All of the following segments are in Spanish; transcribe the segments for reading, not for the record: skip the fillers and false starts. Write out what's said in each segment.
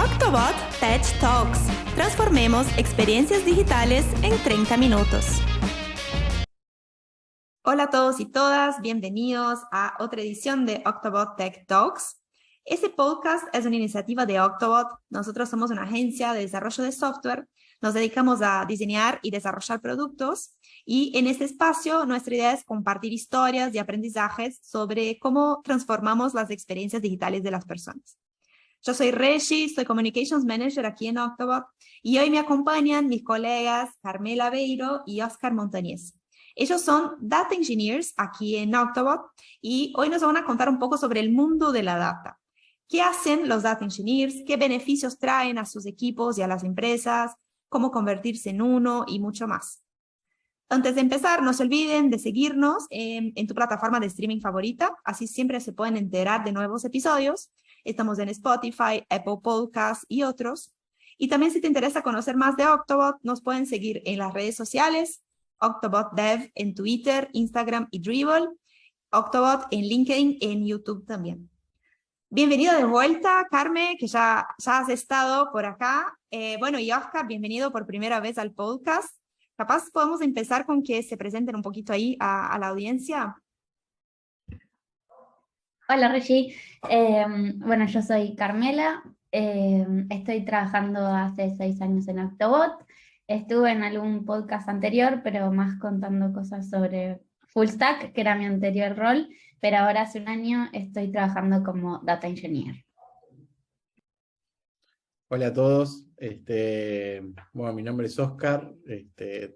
Octobot Tech Talks. Transformemos experiencias digitales en 30 minutos. Hola a todos y todas, bienvenidos a otra edición de Octobot Tech Talks. Este podcast es una iniciativa de Octobot. Nosotros somos una agencia de desarrollo de software. Nos dedicamos a diseñar y desarrollar productos y en este espacio nuestra idea es compartir historias y aprendizajes sobre cómo transformamos las experiencias digitales de las personas. Yo soy Reshi, soy Communications Manager aquí en Octobot y hoy me acompañan mis colegas Carmela Beiro y Oscar Montañez. Ellos son Data Engineers aquí en Octobot y hoy nos van a contar un poco sobre el mundo de la data. ¿Qué hacen los Data Engineers? ¿Qué beneficios traen a sus equipos y a las empresas? ¿Cómo convertirse en uno? Y mucho más. Antes de empezar, no se olviden de seguirnos en tu plataforma de streaming favorita, así siempre se pueden enterar de nuevos episodios. Estamos en Spotify, Apple Podcasts y otros. Y también si te interesa conocer más de Octobot, nos pueden seguir en las redes sociales, Octobot Dev en Twitter, Instagram y Dribbble, Octobot en LinkedIn, en YouTube también. Bienvenido de vuelta, Carmen, que ya has estado por acá. Bueno, y Oscar, bienvenido por primera vez al podcast. Capaz podemos empezar con que se presenten un poquito ahí a la audiencia. Hola Regi, bueno, yo soy Carmela, estoy trabajando hace 6 años en Octobot. Estuve en algún podcast anterior, pero más contando cosas sobre Full Stack, que era mi anterior rol, pero ahora hace un año estoy trabajando como Data Engineer. Hola a todos, bueno, mi nombre es Oscar,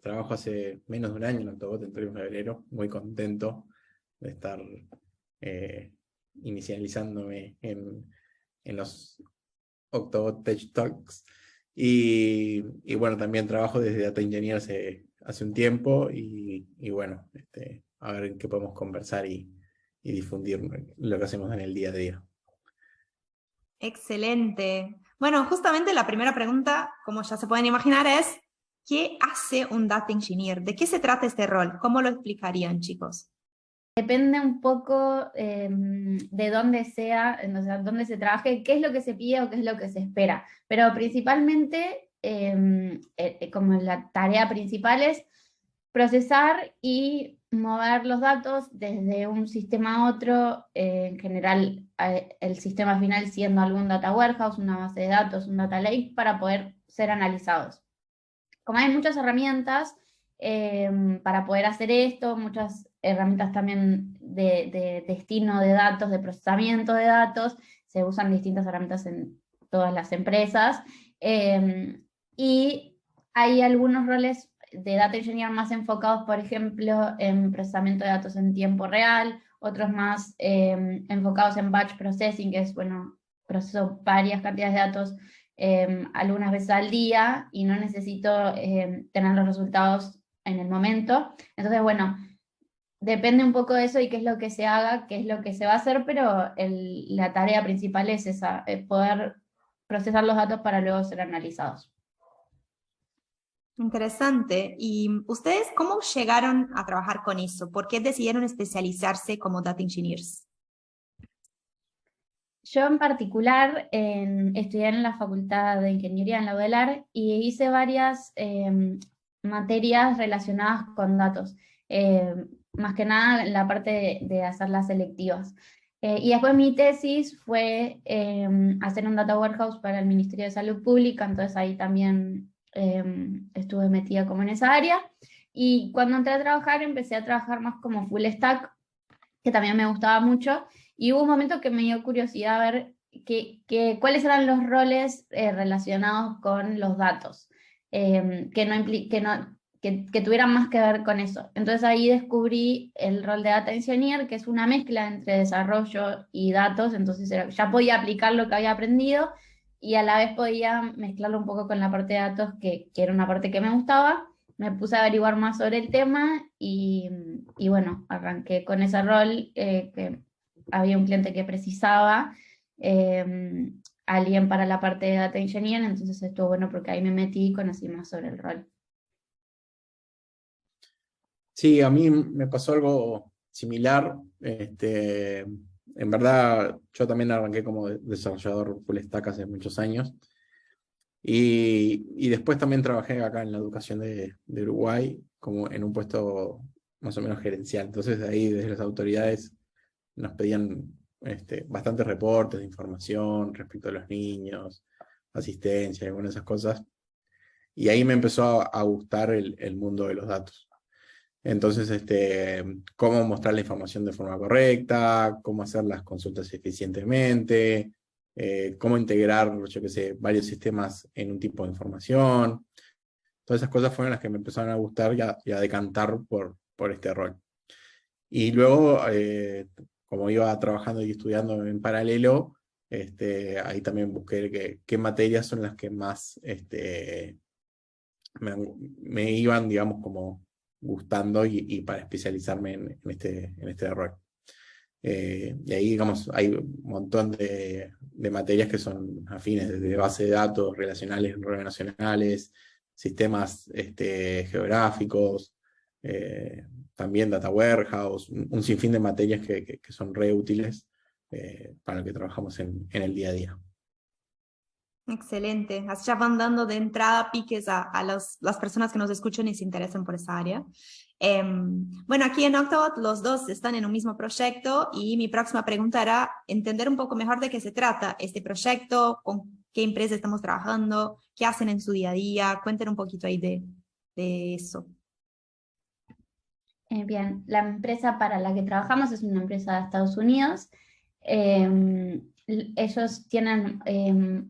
trabajo hace menos de un año en Octobot, entré en febrero, muy contento de estar inicializándome en los Octobot Tech Talks y bueno, también trabajo desde Data Engineer hace un tiempo y bueno, a ver en qué podemos conversar y difundir lo que hacemos en el día a día. Excelente. Bueno, justamente la primera pregunta, como ya se pueden imaginar, es ¿qué hace un Data Engineer? ¿De qué se trata este rol? ¿Cómo lo explicarían, chicos? Depende un poco de dónde sea, o sea, dónde se trabaje, qué es lo que se pide o qué es lo que se espera. Pero principalmente, como la tarea principal es procesar y mover los datos desde un sistema a otro, en general el sistema final siendo algún data warehouse, una base de datos, un data lake, para poder ser analizados. Como hay muchas herramientas para poder hacer esto, muchas herramientas también de destino de datos, de procesamiento de datos, se usan distintas herramientas en todas las empresas, y hay algunos roles de Data Engineer más enfocados, por ejemplo, en procesamiento de datos en tiempo real, otros más enfocados en batch processing, que es, bueno, proceso varias cantidades de datos algunas veces al día y no necesito tener los resultados en el momento. Entonces, bueno, depende un poco de eso y qué es lo que se haga, qué es lo que se va a hacer, pero la tarea principal es esa, poder procesar los datos para luego ser analizados. Interesante. ¿Y ustedes cómo llegaron a trabajar con eso? ¿Por qué decidieron especializarse como Data Engineers? Yo en particular estudié en la Facultad de Ingeniería en la UDELAR y hice varias materias relacionadas con datos, más que nada en la parte de hacer las selectivas. Y después mi tesis fue hacer un data warehouse para el Ministerio de Salud Pública, entonces ahí también estuve metida como en esa área. Y cuando entré a trabajar, empecé a trabajar más como full stack, que también me gustaba mucho, y hubo un momento que me dio curiosidad a ver cuáles eran los roles relacionados con los datos, que tuvieran más que ver con eso. Entonces ahí descubrí el rol de Data Engineer, que es una mezcla entre desarrollo y datos, entonces ya podía aplicar lo que había aprendido, y a la vez podía mezclarlo un poco con la parte de datos, que era una parte que me gustaba. Me puse a averiguar más sobre el tema y bueno, arranqué con ese rol, que había un cliente que precisaba alguien para la parte de Data Engineer, entonces estuvo bueno porque ahí me metí y conocí más sobre el rol. Sí, a mí me pasó algo similar. En verdad, yo también arranqué como desarrollador full stack hace muchos años. Y después también trabajé acá en la educación de Uruguay, como en un puesto más o menos gerencial. Entonces de ahí, desde las autoridades, nos pedían bastantes reportes de información respecto a los niños, asistencia y algunas de esas cosas. Y ahí me empezó a gustar el mundo de los datos. Entonces, cómo mostrar la información de forma correcta, cómo hacer las consultas eficientemente, cómo integrar, yo qué sé, varios sistemas en un tipo de información. Todas esas cosas fueron las que me empezaron a gustar y a decantar por este rol. Y luego, como iba trabajando y estudiando en paralelo, ahí también busqué qué materias son las que más me iban, digamos, como gustando y para especializarme en este rol. Y ahí, digamos, hay un montón de materias que son afines, desde base de datos relacionales, relacionales, sistemas geográficos, también data warehouse, un sinfín de materias que son re útiles para lo que trabajamos en el día a día. Excelente. Así ya van dando de entrada piques a las personas que nos escuchan y se interesan por esa área. Bueno, aquí en Octobot los dos están en un mismo proyecto y mi próxima pregunta era entender un poco mejor de qué se trata este proyecto, con qué empresa estamos trabajando, qué hacen en su día a día. Cuenten un poquito ahí de eso. Bien, la empresa para la que trabajamos es una empresa de Estados Unidos. Ellos tienen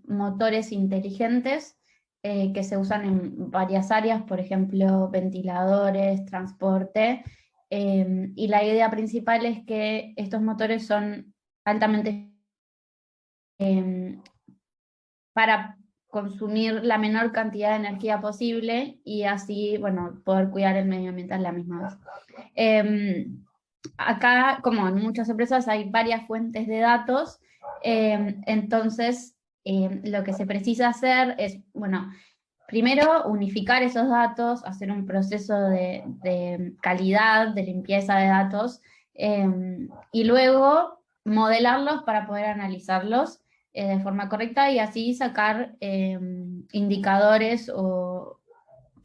motores inteligentes que se usan en varias áreas, por ejemplo, ventiladores, transporte. Y la idea principal es que estos motores son altamente para consumir la menor cantidad de energía posible y así, bueno, poder cuidar el medio ambiente a la misma vez. Acá, como en muchas empresas, hay varias fuentes de datos, entonces lo que se precisa hacer es, bueno, primero unificar esos datos, hacer un proceso de calidad, de limpieza de datos, y luego modelarlos para poder analizarlos de forma correcta y así sacar indicadores o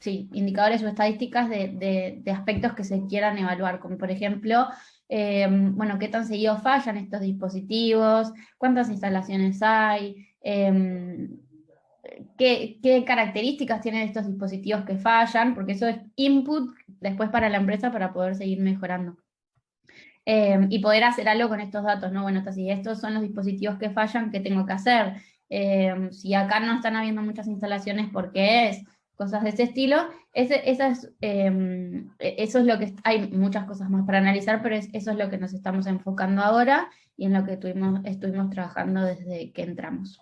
indicadores o estadísticas de aspectos que se quieran evaluar, como por ejemplo, bueno, qué tan seguido fallan estos dispositivos, cuántas instalaciones hay, qué características tienen estos dispositivos que fallan, porque eso es input después para la empresa para poder seguir mejorando. Y poder hacer algo con estos datos, ¿no? Bueno, si estos son los dispositivos que fallan, ¿qué tengo que hacer? Si acá no están habiendo muchas instalaciones, ¿por qué es? Cosas de ese estilo. Eso es lo que... Hay muchas cosas más para analizar, pero eso es lo que nos estamos enfocando ahora y en lo que estuvimos trabajando desde que entramos.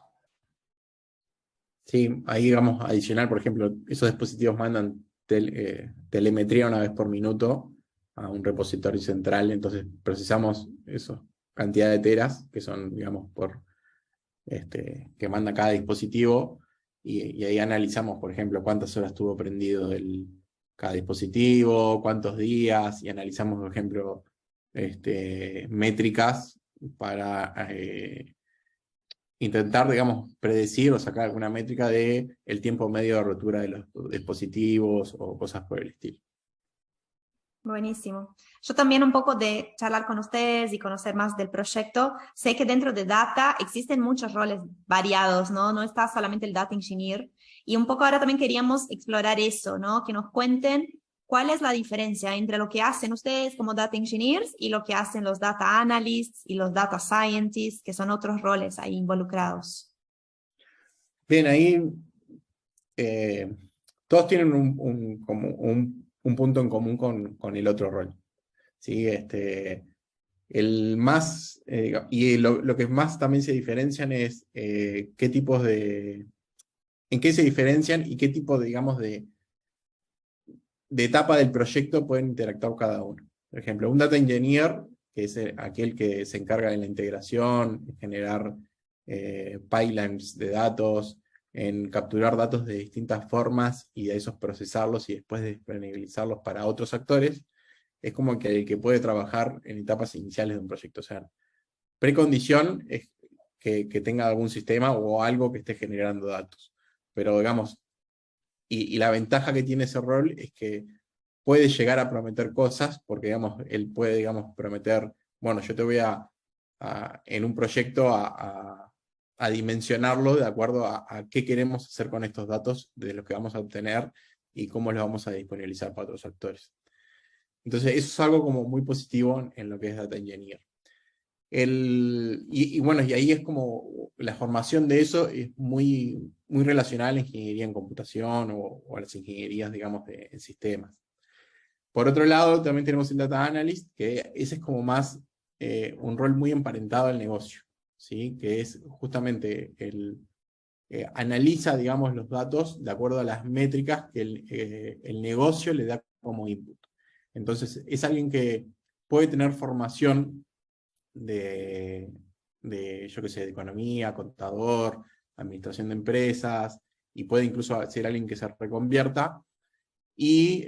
Sí, ahí digamos adicional, por ejemplo, esos dispositivos mandan telemetría una vez por minuto a un repositorio central, entonces procesamos eso, cantidad de teras, que son, digamos, que manda cada dispositivo, y ahí analizamos, por ejemplo, cuántas horas estuvo prendido cada dispositivo, cuántos días, y analizamos, por ejemplo, métricas para intentar, digamos, predecir o sacar alguna métrica de el tiempo medio de rotura de los dispositivos o cosas por el estilo. Buenísimo. Yo también un poco de charlar con ustedes y conocer más del proyecto. Sé que dentro de Data existen muchos roles variados, ¿no? No está solamente el Data Engineer. Y un poco ahora también queríamos explorar eso, ¿no? Que nos cuenten cuál es la diferencia entre lo que hacen ustedes como Data Engineers y lo que hacen los Data Analysts y los Data Scientists, que son otros roles ahí involucrados. Bien, ahí todos tienen un punto en común con el otro rol. ¿Sí? El más, y lo que más también se diferencian es en qué se diferencian y qué tipo, digamos, de etapa del proyecto pueden interactuar cada uno. Por ejemplo, un data engineer, que es aquel que se encarga de la integración, en generar pipelines de datos, en capturar datos de distintas formas y de esos procesarlos y después disponibilizarlos para otros actores, es como que el que puede trabajar en etapas iniciales de un proyecto. O sea, precondición es que tenga algún sistema o algo que esté generando datos. pero digamos, y la ventaja que tiene ese rol es que puede llegar a prometer cosas, porque digamos, él puede, digamos, prometer, bueno, yo te voy en un proyecto a dimensionarlo de acuerdo a qué queremos hacer con estos datos de los que vamos a obtener y cómo los vamos a disponibilizar para otros actores. Entonces, eso es algo como muy positivo en lo que es Data Engineer. Bueno, y ahí es como la formación de eso es muy, muy relacionada a la ingeniería en computación o a las ingenierías, digamos, en sistemas. Por otro lado, también tenemos el Data Analyst, que ese es como más un rol muy emparentado al negocio, ¿sí? Que es justamente analiza, digamos, los datos de acuerdo a las métricas que el negocio le da como input. Entonces, es alguien que puede tener formación de yo qué sé, de economía, contador, administración de empresas, y puede incluso ser alguien que se reconvierta, y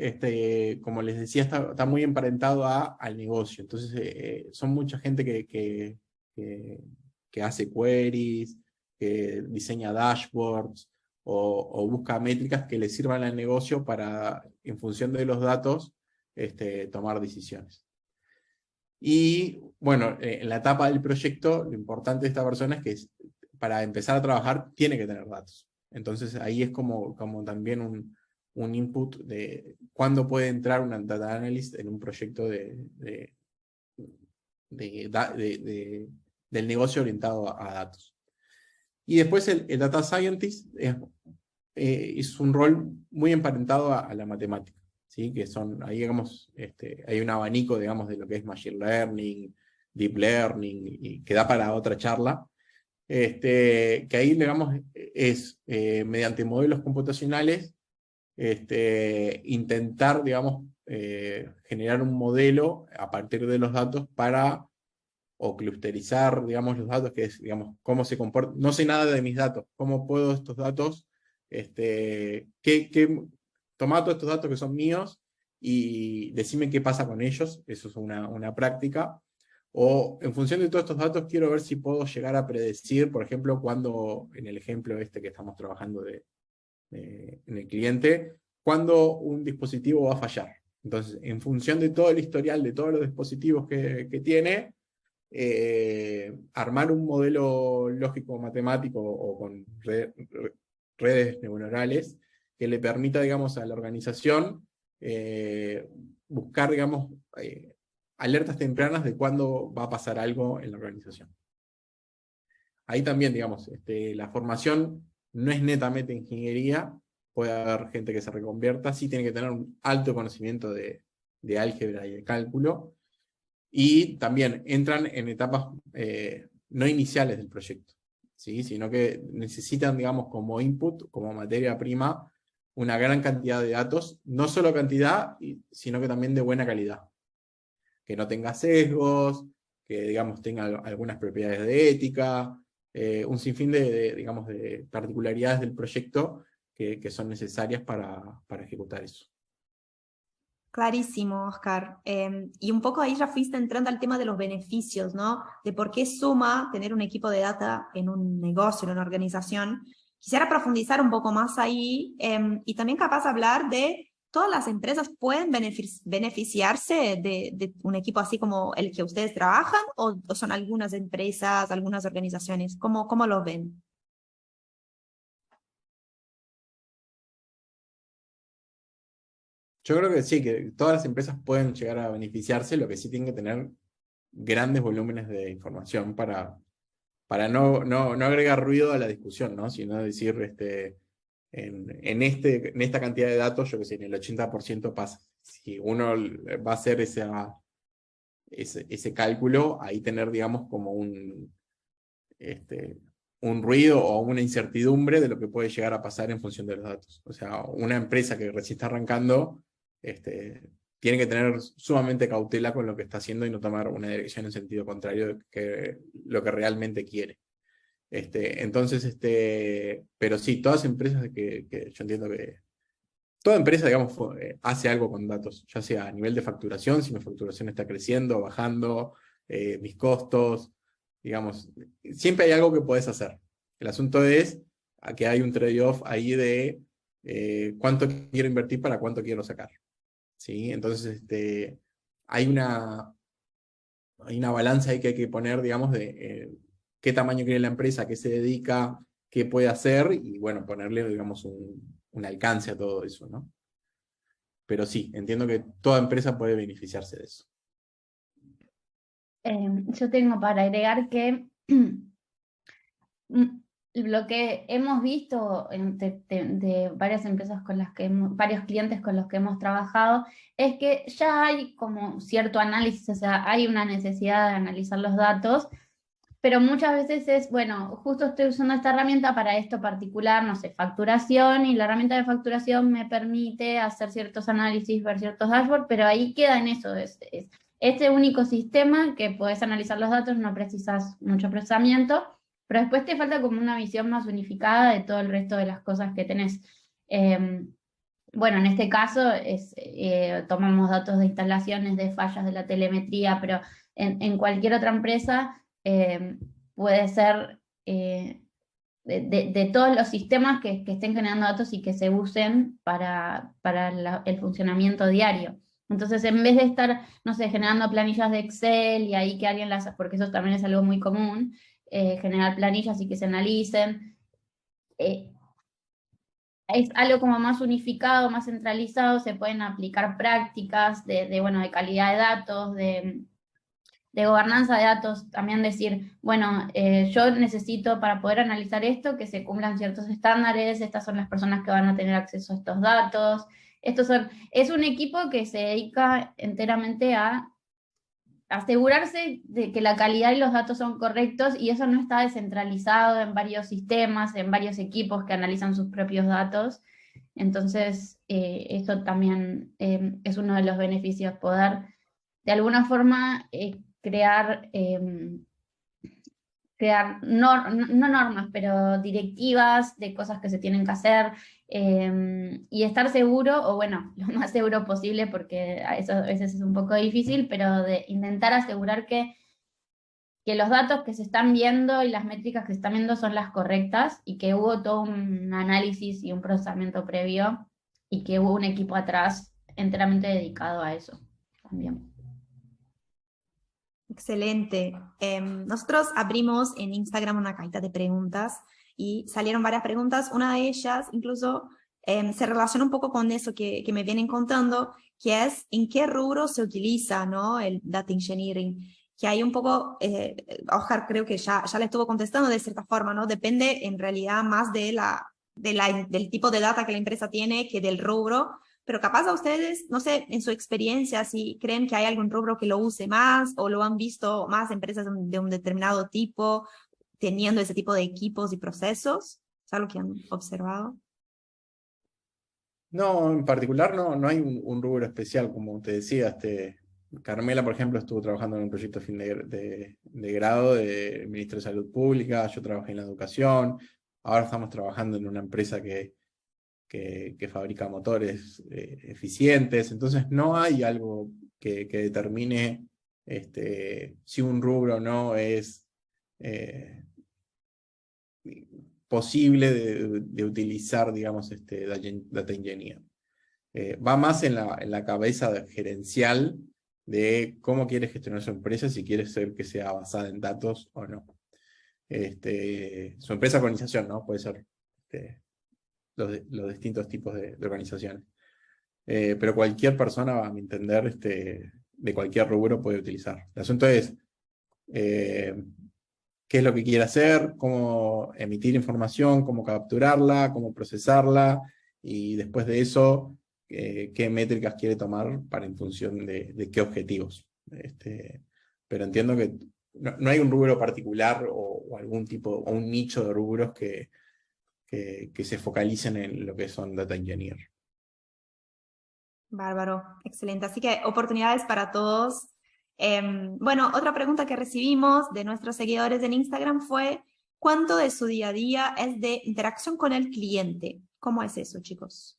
como les decía, está muy emparentado al negocio. Entonces, son mucha gente que hace queries, que diseña dashboards, o busca métricas que le sirvan al negocio para, en función de los datos, tomar decisiones. Y bueno, en la etapa del proyecto, lo importante de esta persona es que para empezar a trabajar tiene que tener datos. Entonces ahí es como también un input de cuándo puede entrar una data analyst en un proyecto del negocio orientado a datos. Y después el data scientist es un rol muy emparentado a la matemática, ¿sí? Que son, ahí digamos, hay un abanico, digamos, de lo que es machine learning, deep learning, y que da para otra charla, que ahí, digamos, es mediante modelos computacionales, intentar, digamos, generar un modelo a partir de los datos o clusterizar, digamos, los datos, que es, digamos, cómo se comporta. No sé nada de mis datos, cómo puedo estos datos, tomar todos estos datos que son míos y decirme qué pasa con ellos. Eso es una práctica. O en función de todos estos datos, quiero ver si puedo llegar a predecir, por ejemplo, cuando, en el ejemplo que estamos trabajando en el cliente, cuando un dispositivo va a fallar. Entonces, en función de todo el historial de todos los dispositivos que tiene, armar un modelo lógico matemático o con redes neuronales que le permita, digamos, a la organización buscar, digamos, alertas tempranas de cuándo va a pasar algo en la organización. Ahí también, digamos, la formación no es netamente ingeniería, puede haber gente que se reconvierta, sí tiene que tener un alto conocimiento de álgebra y de cálculo, y también entran en etapas no iniciales del proyecto, ¿sí? Sino que necesitan, digamos, como input, como materia prima, una gran cantidad de datos, no solo cantidad, sino que también de buena calidad. Que no tenga sesgos, que, digamos, tenga algunas propiedades de ética, un sinfín digamos, de particularidades del proyecto que son necesarias para ejecutar eso. Clarísimo, Oscar. Y un poco ahí ya fuiste entrando al tema de los beneficios, ¿no? De por qué suma tener un equipo de data en un negocio, en una organización. Quisiera profundizar un poco más ahí y también capaz hablar de todas las empresas pueden beneficiarse de un equipo así como el que ustedes trabajan o son algunas empresas, algunas organizaciones. ¿Cómo lo ven? Yo creo que sí, que todas las empresas pueden llegar a beneficiarse, lo que sí tienen que tener grandes volúmenes de información para no agregar ruido a la discusión, ¿no? Sino decir, en esta cantidad de datos, yo que sé, en el 80% pasa. Si uno va a hacer ese cálculo, ahí tener, digamos, como un ruido o una incertidumbre de lo que puede llegar a pasar en función de los datos. O sea, una empresa que recién está arrancando, tiene que tener sumamente cautela con lo que está haciendo y no tomar una dirección en sentido contrario de lo que realmente quiere. Entonces, pero sí, todas empresas que yo entiendo que toda empresa, digamos, hace algo con datos, ya sea a nivel de facturación, si mi facturación está creciendo, bajando, mis costos, digamos, siempre hay algo que podés hacer. El asunto es que hay un trade-off ahí de cuánto quiero invertir para cuánto quiero sacar. ¿Sí? Entonces, hay una balanza ahí que hay que poner, digamos, de qué tamaño quiere la empresa, a qué se dedica, qué puede hacer, y bueno, ponerle, digamos, un alcance a todo eso, ¿no? Pero sí, entiendo que toda empresa puede beneficiarse de eso. Yo tengo para agregar que lo que hemos visto de varias empresas con las que varios clientes con los que hemos trabajado, es que ya hay como cierto análisis, o sea, hay una necesidad de analizar los datos, pero muchas veces es, bueno, justo estoy usando esta herramienta para esto particular, no sé, facturación, y la herramienta de facturación me permite hacer ciertos análisis, ver ciertos dashboards, pero ahí queda en eso, es este único sistema que puedes analizar los datos, no precisas mucho procesamiento, pero después te falta como una visión más unificada de todo el resto de las cosas que tenés. Bueno, en este caso tomamos datos de instalaciones, de fallas de la telemetría, pero en cualquier otra empresa puede ser de todos los sistemas que estén generando datos y que se usen para el funcionamiento diario. Entonces, en vez de estar, no sé, generando planillas de Excel y ahí que alguien las, porque eso también es algo muy común, generar planillas y que se analicen, es algo como más unificado, más centralizado, se pueden aplicar prácticas bueno, de calidad de datos, de gobernanza de datos, también decir, bueno, yo necesito para poder analizar esto que se cumplan ciertos estándares, estas son las personas que van a tener acceso a estos datos, es un equipo que se dedica enteramente a asegurarse de que la calidad y los datos son correctos, y eso no está descentralizado en varios sistemas, en varios equipos que analizan sus propios datos. Entonces, eso también es uno de los beneficios, poder de alguna forma crear no normas, pero directivas de cosas que se tienen que hacer, y estar seguro, o bueno, lo más seguro posible, porque eso a veces es un poco difícil, pero de intentar asegurar que los datos que se están viendo y las métricas que se están viendo son las correctas, y que hubo todo un análisis y un procesamiento previo, y que hubo un equipo atrás enteramente dedicado a eso también. Excelente. Nosotros abrimos en Instagram una cajita de preguntas y salieron varias preguntas. Una de ellas incluso se relaciona un poco con eso que me vienen contando, que es en qué rubro se utiliza, ¿no?, el data engineering. Que hay un poco, Oscar creo que ya le estuvo contestando de cierta forma, ¿no? Depende en realidad más del tipo de data que la empresa tiene que del rubro. Pero capaz a ustedes, no sé, en su experiencia, si creen que hay algún rubro que lo use más o lo han visto más empresas de un determinado tipo teniendo ese tipo de equipos y procesos. ¿Es algo que han observado? No, en particular no hay un rubro especial, como te decía. Carmela, por ejemplo, estuvo trabajando en un proyecto de fin de grado del Ministerio de Salud Pública, yo trabajé en la educación, ahora estamos trabajando en una empresa que fabrica motores eficientes. Entonces no hay algo que determine si un rubro no es posible de utilizar, digamos, data engineer. Va más en la cabeza gerencial de cómo quieres gestionar su empresa, si quieres ser que sea basada en datos o no. Su empresa, organización, ¿no? Puede ser los distintos tipos de organizaciones. Pero cualquier persona, a mi entender, de cualquier rubro puede utilizar. El asunto es qué es lo que quiere hacer, cómo emitir información, cómo capturarla, cómo procesarla, y después de eso, qué métricas quiere tomar en función de qué objetivos. Pero entiendo que no hay un rubro particular o algún tipo, o un nicho de rubros que se focalicen en lo que son data engineer. Bárbaro, excelente. Así que oportunidades para todos. Bueno, otra pregunta que recibimos de nuestros seguidores en Instagram fue, ¿cuánto de su día a día es de interacción con el cliente? ¿Cómo es eso, chicos?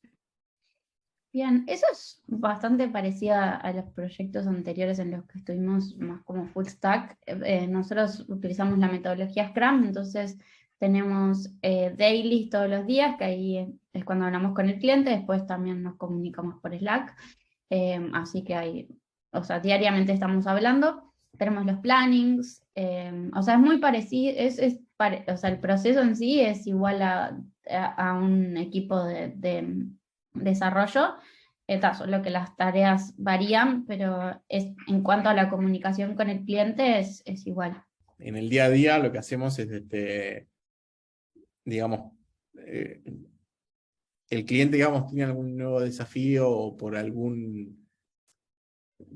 Bien, eso es bastante parecido a los proyectos anteriores en los que estuvimos más como full stack. Nosotros utilizamos la metodología Scrum, entonces tenemos dailies todos los días, que ahí es cuando hablamos con el cliente, después también nos comunicamos por Slack, así que ahí, o sea, diariamente estamos hablando. Tenemos los plannings, o sea, es muy parecido, o sea, el proceso en sí es igual a un equipo de desarrollo, solo que las tareas varían, pero en cuanto a la comunicación con el cliente es igual. En el día a día lo que hacemos es, digamos, el cliente, digamos, tiene algún nuevo desafío o por algún...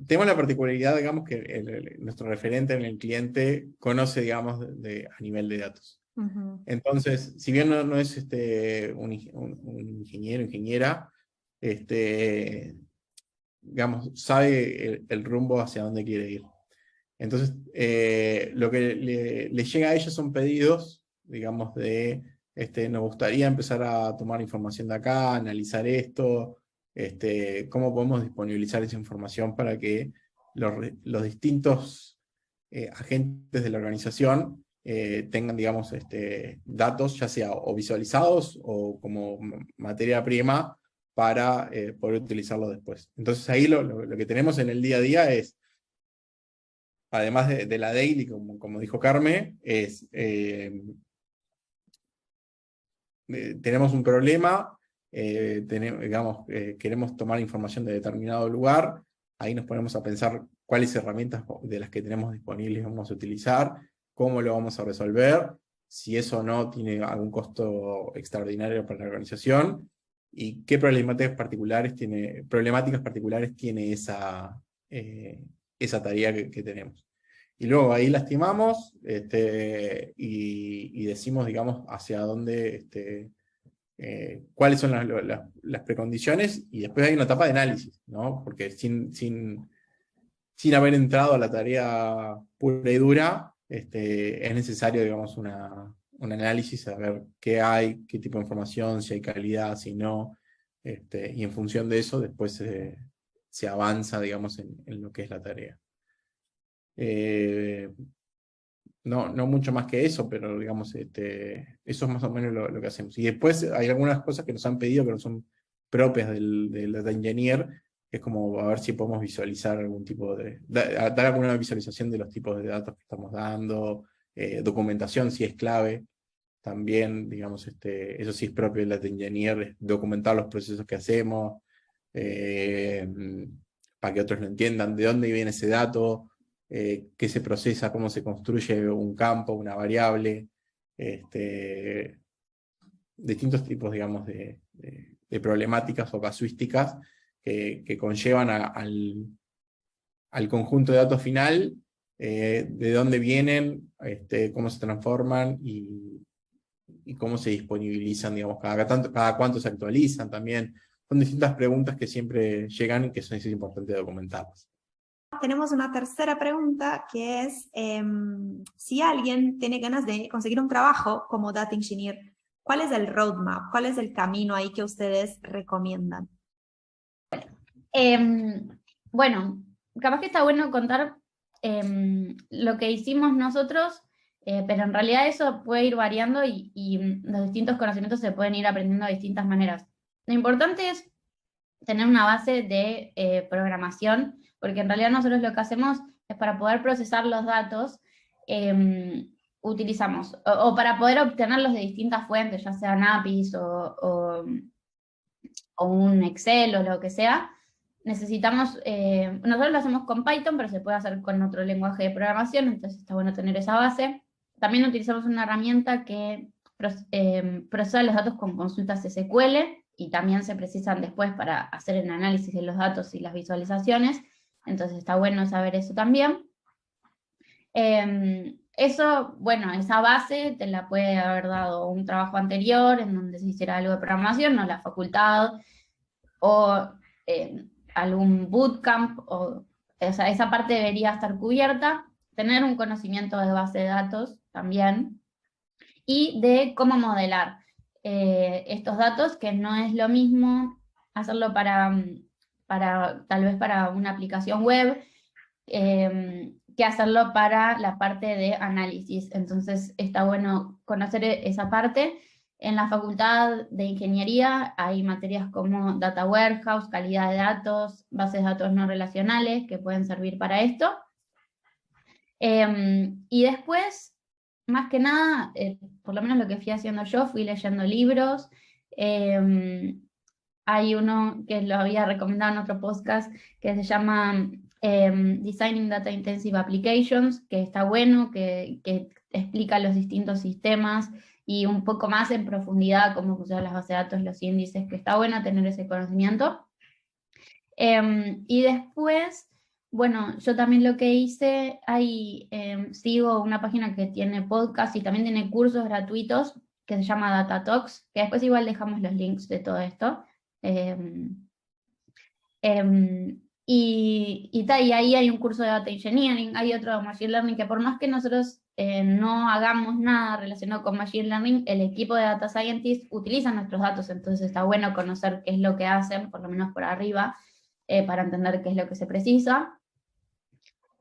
Tenemos la particularidad, digamos, que nuestro referente en el cliente conoce, digamos, a nivel de datos. Ujú. Entonces, si bien no es un ingeniero, ingeniera, digamos, sabe el rumbo hacia dónde quiere ir. Entonces, lo que le llega a ellos son pedidos, digamos, nos gustaría empezar a tomar información de acá, analizar esto, cómo podemos disponibilizar esa información para que los distintos agentes de la organización tengan, digamos, datos, ya sea o visualizados o como materia prima para poder utilizarlo después. Entonces ahí lo que tenemos en el día a día es, además de la daily, como dijo Carme, tenemos un problema, digamos, queremos tomar información de determinado lugar, ahí nos ponemos a pensar cuáles herramientas de las que tenemos disponibles vamos a utilizar, cómo lo vamos a resolver, si eso no tiene algún costo extraordinario para la organización, y qué problemáticas particulares tiene esa tarea que tenemos. Y luego ahí la estimamos y decimos, digamos, hacia dónde, cuáles son las precondiciones, y después hay una etapa de análisis, ¿no? Porque sin haber entrado a la tarea pura y dura, es necesario, digamos, un análisis, a ver qué hay, qué tipo de información, si hay calidad, si no, y en función de eso después se avanza, digamos, en lo que es la tarea. No mucho más que eso, pero digamos, eso es más o menos lo que hacemos. Y después hay algunas cosas que nos han pedido que no son propias del data engineer, que es como a ver si podemos visualizar algún tipo dar alguna visualización de los tipos de datos que estamos dando, documentación si es clave. También, digamos, eso sí es propio del data engineer, es documentar los procesos que hacemos, para que otros lo entiendan, de dónde viene ese dato, qué se procesa, cómo se construye un campo, una variable, distintos tipos, digamos, de problemáticas o casuísticas que conllevan al conjunto de datos final, de dónde vienen, cómo se transforman y cómo se disponibilizan, digamos, cada cuánto se actualizan también. Son distintas preguntas que siempre llegan y que es importante documentarlas. Tenemos una tercera pregunta que es, si alguien tiene ganas de conseguir un trabajo como Data Engineer, ¿cuál es el roadmap? ¿Cuál es el camino ahí que ustedes recomiendan? Bueno, capaz que está bueno contar lo que hicimos nosotros, pero en realidad eso puede ir variando y los distintos conocimientos se pueden ir aprendiendo de distintas maneras. Lo importante es tener una base de programación, porque en realidad nosotros lo que hacemos es para poder procesar los datos, utilizamos, o para poder obtenerlos de distintas fuentes, ya sean APIs o un Excel o lo que sea, necesitamos, nosotros lo hacemos con Python, pero se puede hacer con otro lenguaje de programación, entonces está bueno tener esa base. También utilizamos una herramienta que procesa los datos con consultas SQL, y también se precisan después para hacer el análisis de los datos y las visualizaciones, entonces está bueno saber eso también. Eso, bueno, esa base te la puede haber dado un trabajo anterior en donde se hiciera algo de programación, o la facultad, o algún bootcamp, o sea, esa parte debería estar cubierta. Tener un conocimiento de base de datos también, y de cómo modelar estos datos, que no es lo mismo hacerlo tal vez para una aplicación web, que hacerlo para la parte de análisis. Entonces está bueno conocer esa parte. En la Facultad de Ingeniería hay materias como Data Warehouse, calidad de datos, bases de datos no relacionales que pueden servir para esto. Y después, más que nada, por lo menos lo que fui haciendo yo, fui leyendo libros. Hay uno que lo había recomendado en otro podcast que se llama Designing Data Intensive Applications, que está bueno, que explica los distintos sistemas y un poco más en profundidad cómo funcionan las bases de datos, los índices, que está bueno tener ese conocimiento. Y después, bueno, yo también lo que hice, sigo una página que tiene podcast y también tiene cursos gratuitos que se llama Data Talks, que después igual dejamos los links de todo esto. Y ahí hay un curso de Data Engineering, hay otro de Machine Learning, que por más que nosotros no hagamos nada relacionado con Machine Learning, el equipo de Data Scientists utiliza nuestros datos, entonces está bueno conocer qué es lo que hacen, por lo menos por arriba, para entender qué es lo que se precisa.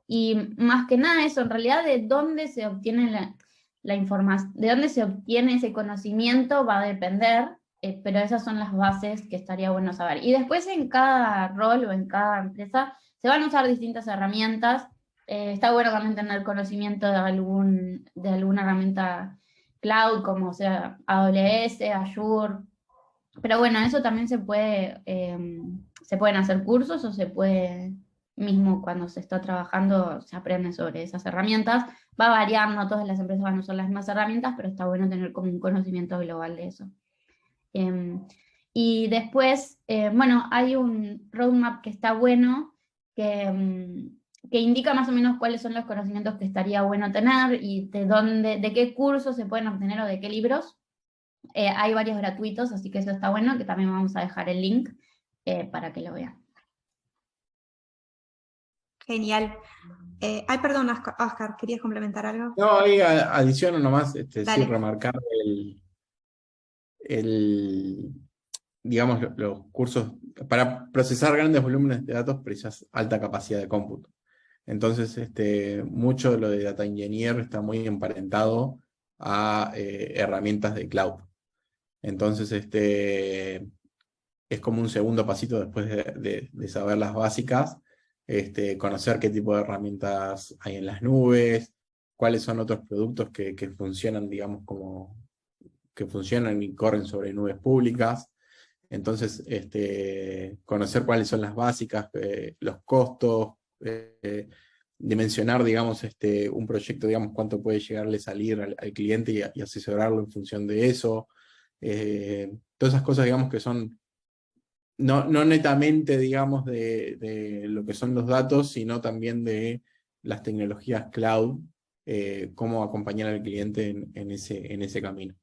Y más que nada eso, en realidad de dónde se obtiene la información, de dónde se obtiene ese conocimiento va a depender, pero esas son las bases que estaría bueno saber. Y después en cada rol o en cada empresa se van a usar distintas herramientas. Está bueno también tener conocimiento de alguna herramienta cloud, como sea AWS, Azure. Pero bueno, eso también se pueden hacer cursos o se puede, mismo cuando se está trabajando, se aprende sobre esas herramientas. Va a variar, no todas las empresas van a usar las mismas herramientas, pero está bueno tener como un conocimiento global de eso. Y después, bueno, hay un roadmap que está bueno, que indica más o menos cuáles son los conocimientos que estaría bueno tener y de qué cursos se pueden obtener o de qué libros. Hay varios gratuitos, así que eso está bueno, que también vamos a dejar el link para que lo vean. Genial. Ay, perdón, Oscar, ¿querías complementar algo? No, ahí adiciono nomás, sí, Dale. remarcar digamos, los cursos. Para procesar grandes volúmenes de datos precisas alta capacidad de cómputo. Entonces, mucho de lo de Data Engineer está muy emparentado a herramientas de cloud. Entonces, es como un segundo pasito después de saber las básicas, conocer qué tipo de herramientas hay en las nubes, cuáles son otros productos que funcionan, digamos, que funcionan y corren sobre nubes públicas. Entonces, conocer cuáles son las básicas, los costos, dimensionar, digamos, un proyecto, digamos, cuánto puede llegarle a salir al cliente y asesorarlo en función de eso. Todas esas cosas, digamos, que son no netamente, digamos, de lo que son los datos, sino también de las tecnologías cloud, cómo acompañar al cliente en ese camino.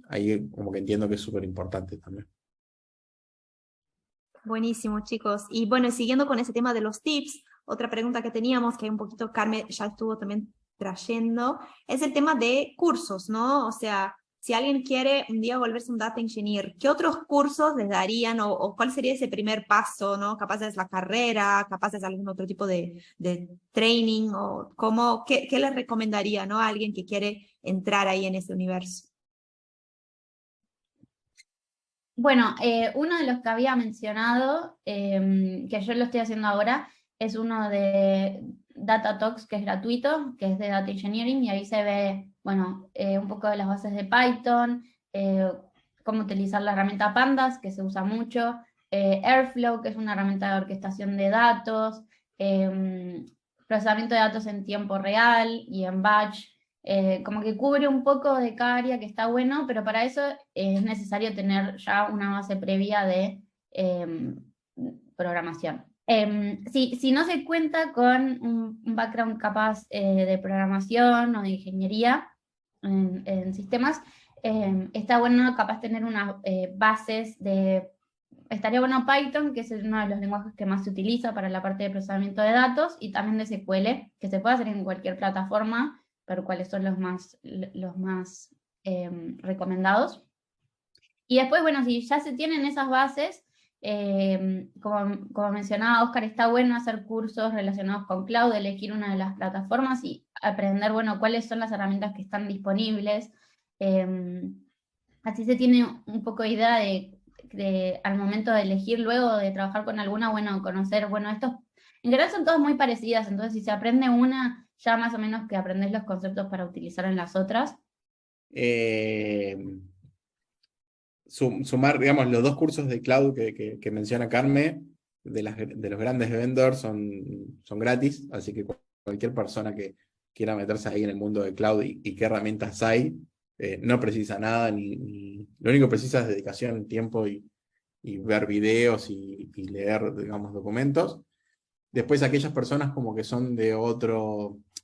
Ahí como que entiendo que es súper importante también. Buenísimo, chicos. Y bueno, siguiendo con ese tema de los tips, otra pregunta que teníamos, que un poquito Carmen ya estuvo también trayendo, es el tema de cursos, ¿no? O sea, si alguien quiere un día volverse un data engineer, ¿qué otros cursos les darían o cuál sería ese primer paso, ¿no? Capaz es la carrera, capaz es algún otro tipo de training o qué les recomendaría, ¿no? A alguien que quiere entrar ahí en ese universo. Bueno, uno de los que había mencionado, que yo lo estoy haciendo ahora, es uno de Data Talks, que es gratuito, que es de Data Engineering, y ahí se ve, bueno, un poco de las bases de Python, cómo utilizar la herramienta Pandas, que se usa mucho, Airflow, que es una herramienta de orquestación de datos, procesamiento de datos en tiempo real y en batch. Como que cubre un poco de cada área que está bueno, pero para eso es necesario tener ya una base previa de programación. Si no se cuenta con un background capaz de programación o de ingeniería en sistemas, está bueno capaz tener unas bases de... Estaría bueno Python, que es uno de los lenguajes que más se utiliza para la parte de procesamiento de datos, y también de SQL, que se puede hacer en cualquier plataforma, pero cuáles son los más recomendados. Y después, bueno, si ya se tienen esas bases, Como mencionaba Oscar, está bueno hacer cursos relacionados con cloud, elegir una de las plataformas y aprender, bueno, cuáles son las herramientas que están disponibles. Así se tiene un poco de idea al momento de elegir, luego de trabajar con alguna, bueno, conocer, bueno, estos, en general son todas muy parecidas, entonces si se aprende una, ya más o menos que aprendes los conceptos para utilizar en las otras. Sumar, digamos, los 2 cursos de cloud que menciona Carme, de los grandes vendors, son gratis, así que cualquier persona que quiera meterse ahí en el mundo de cloud y qué herramientas hay, no precisa nada, lo único que precisa es dedicación, tiempo y ver videos y leer, digamos, documentos. Después aquellas personas como que son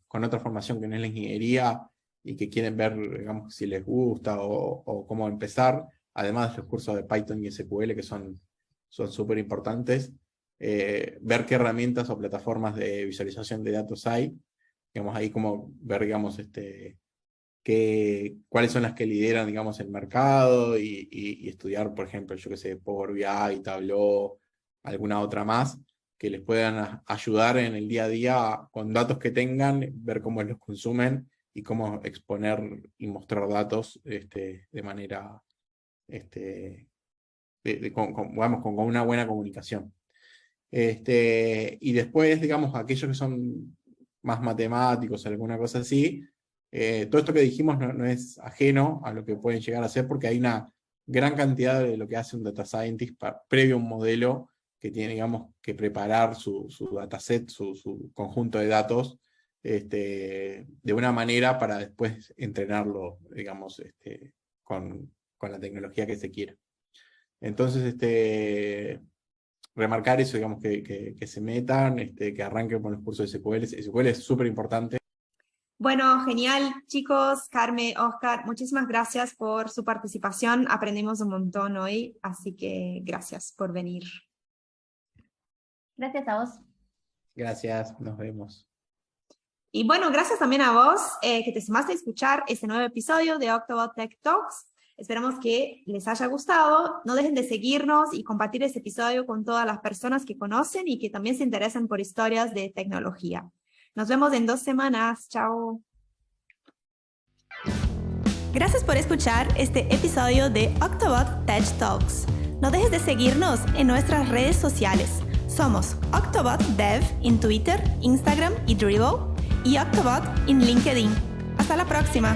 con otra formación que no es la ingeniería y que quieren ver, digamos, si les gusta o cómo empezar, además de los cursos de Python y SQL que son súper importantes, ver qué herramientas o plataformas de visualización de datos hay, digamos, ahí como ver, digamos, cuáles son las que lideran, digamos, el mercado y estudiar, por ejemplo, yo que sé, Power BI, Tableau, alguna otra más, que les puedan ayudar en el día a día con datos que tengan, ver cómo los consumen y cómo exponer y mostrar datos de manera, con una buena comunicación. Y después, digamos, aquellos que son más matemáticos, alguna cosa así, todo esto que dijimos no es ajeno a lo que pueden llegar a hacer, porque hay una gran cantidad de lo que hace un data scientist previo a un modelo que tiene, digamos, que preparar su dataset, su conjunto de datos, de una manera para después entrenarlo, digamos, con la tecnología que se quiera. Entonces, remarcar eso, digamos, que se metan, que arranquen con los cursos de SQL. SQL es súper importante. Bueno, genial, chicos, Carme, Oscar, muchísimas gracias por su participación. Aprendimos un montón hoy, así que gracias por venir. Gracias a vos. Gracias, nos vemos. Y bueno, gracias también a vos que te sumaste a escuchar este nuevo episodio de Octobot Tech Talks. Esperamos que les haya gustado. No dejen de seguirnos y compartir este episodio con todas las personas que conocen y que también se interesan por historias de tecnología. Nos vemos en 2 semanas. Chao. Gracias por escuchar este episodio de Octobot Tech Talks. No dejes de seguirnos en nuestras redes sociales. Somos Octobot Dev en Twitter, Instagram y Dribbble y Octobot en LinkedIn. Hasta la próxima.